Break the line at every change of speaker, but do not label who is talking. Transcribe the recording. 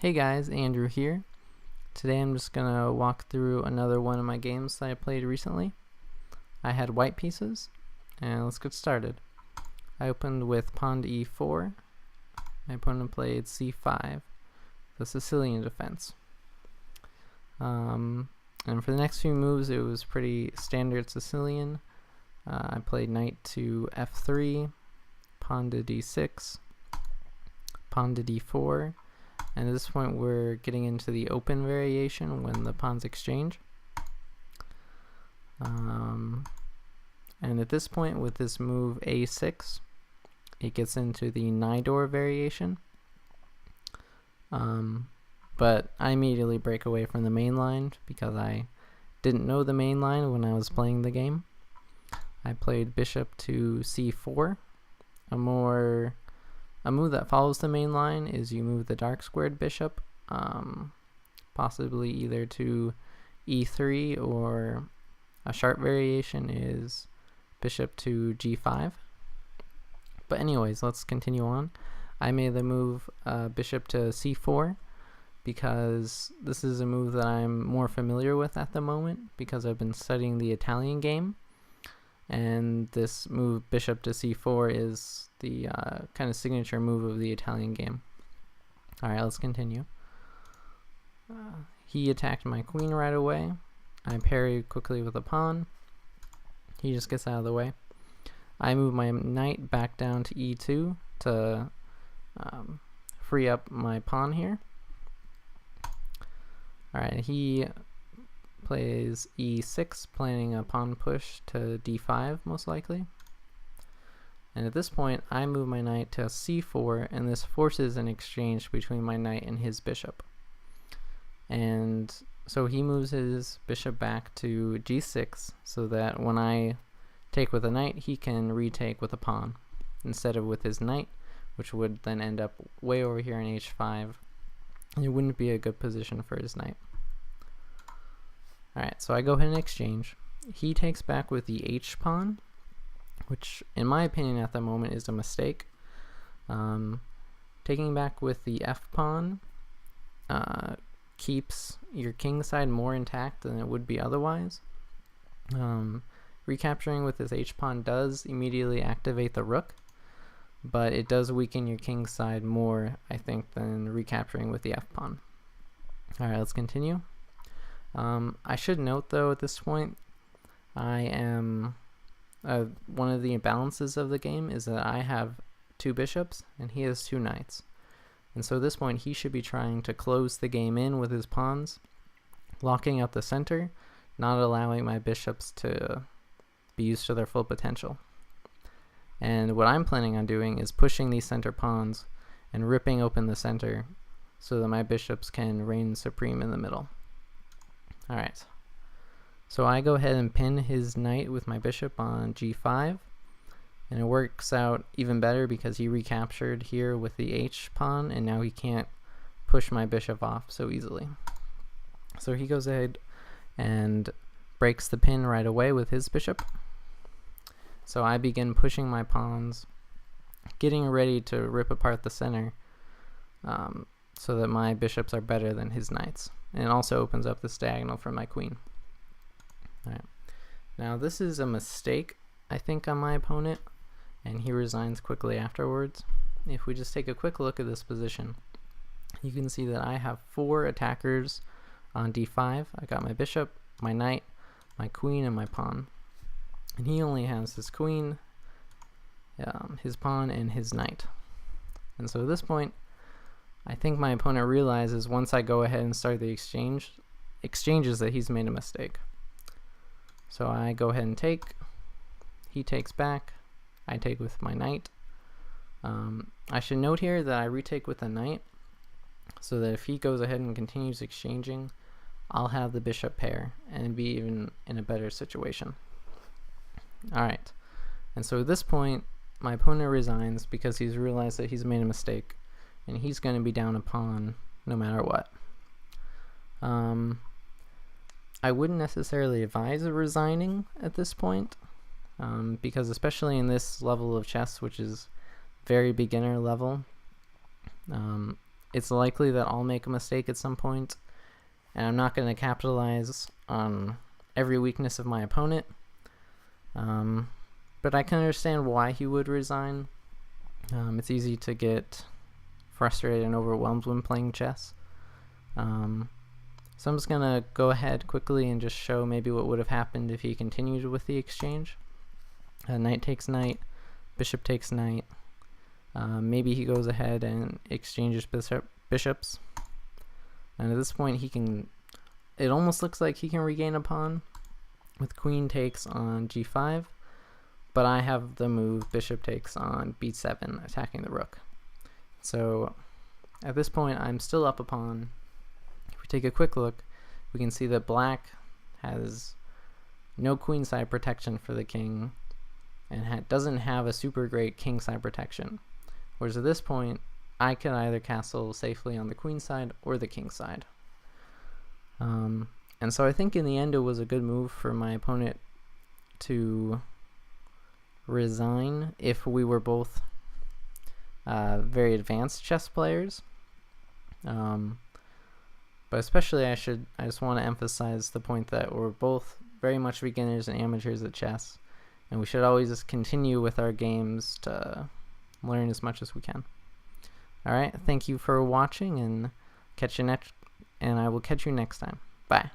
Hey guys, Andrew here. Today I'm just gonna walk through another one of my games that I played recently. I had white pieces, and let's get started. I opened with pawn to e4. My opponent played c5, the Sicilian defense. And for the next few moves it was pretty standard Sicilian. I played knight to f3, pawn to d6, pawn to d4, and at this point we're getting into the open variation when the pawns exchange. And at this point with this move a6, it gets into the Najdorf variation. But I immediately break away from the main line because I didn't know the main line when I was playing the game. I played bishop to c4. A move that follows the main line is you move the dark squared bishop, possibly either to e3, or a sharp variation is bishop to g5. But anyways, let's continue on. I made the move bishop to c4 because this is a move that I'm more familiar with at the moment because I've been studying the Italian game. And this move bishop to c4 is the kind of signature move of the Italian game. Alright, let's continue. He attacked my queen right away. I parry quickly with a pawn. He just gets out of the way. I move my knight back down to e2 to free up my pawn here. Alright, he plays e6, planning a pawn push to d5 most likely. And at this point I move my knight to c4, and this forces an exchange between my knight and his bishop. And so he moves his bishop back to g6 so that when I take with a knight he can retake with a pawn instead of with his knight, which would then end up way over here in h5. It wouldn't be a good position for his knight. Alright, so I go ahead and exchange. He takes back with the h pawn, which in my opinion at the moment is a mistake. Taking back with the f pawn keeps your king side more intact than it would be otherwise. Recapturing with this h pawn does immediately activate the rook, but it does weaken your king side more, I think, than recapturing with the f pawn. Alright, let's continue. I should note though at this point, I am one of the imbalances of the game is that I have two bishops and he has two knights, and so at this point he should be trying to close the game in with his pawns, locking out the center, not allowing my bishops to be used to their full potential. And what I'm planning on doing is pushing these center pawns and ripping open the center so that my bishops can reign supreme in the middle. Alright, so I go ahead and pin his knight with my bishop on g5, and it works out even better because he recaptured here with the h pawn, and now he can't push my bishop off so easily. So he goes ahead and breaks the pin right away with his bishop. So I begin pushing my pawns, getting ready to rip apart the center so that my bishops are better than his knights. And it also opens up this diagonal for my queen. Alright. Now this is a mistake, I think, on my opponent, and he resigns quickly afterwards. If we just take a quick look at this position, you can see that I have four attackers on d5. I got my bishop, my knight, my queen, and my pawn. And he only has his queen, his pawn, and his knight. And so at this point, I think my opponent realizes once I go ahead and start the exchanges that he's made a mistake. So I go ahead and take, he takes back, I take with my knight. I should note here that I retake with the knight so that if he goes ahead and continues exchanging, I'll have the bishop pair and be even in a better situation. Alright, and so at this point my opponent resigns because he's realized that he's made a mistake and he's going to be down a pawn no matter what. I wouldn't necessarily advise resigning at this point because especially in this level of chess, which is very beginner level, it's likely that I'll make a mistake at some point, and I'm not going to capitalize on every weakness of my opponent. But I can understand why he would resign. It's easy to get frustrated and overwhelmed when playing chess. So I'm just going to go ahead quickly and just show maybe what would have happened if he continued with the exchange. Knight takes knight, bishop takes knight. Maybe he goes ahead and exchanges bishops. And at this point it almost looks like he can regain a pawn with queen takes on g5, but I have the move bishop takes on b7, attacking the rook. So at this point I'm still up a pawn. If we take a quick look, we can see that black has no queenside protection for the king and doesn't have a super great kingside protection. Whereas at this point, I can either castle safely on the queen side or the king side. And so I think in the end it was a good move for my opponent to resign if we were both very advanced chess players. But especially I just want to emphasize the point that we're both very much beginners and amateurs at chess, and we should always just continue with our games to learn as much as we can. Alright, thank you for watching, and I will catch you next time. Bye.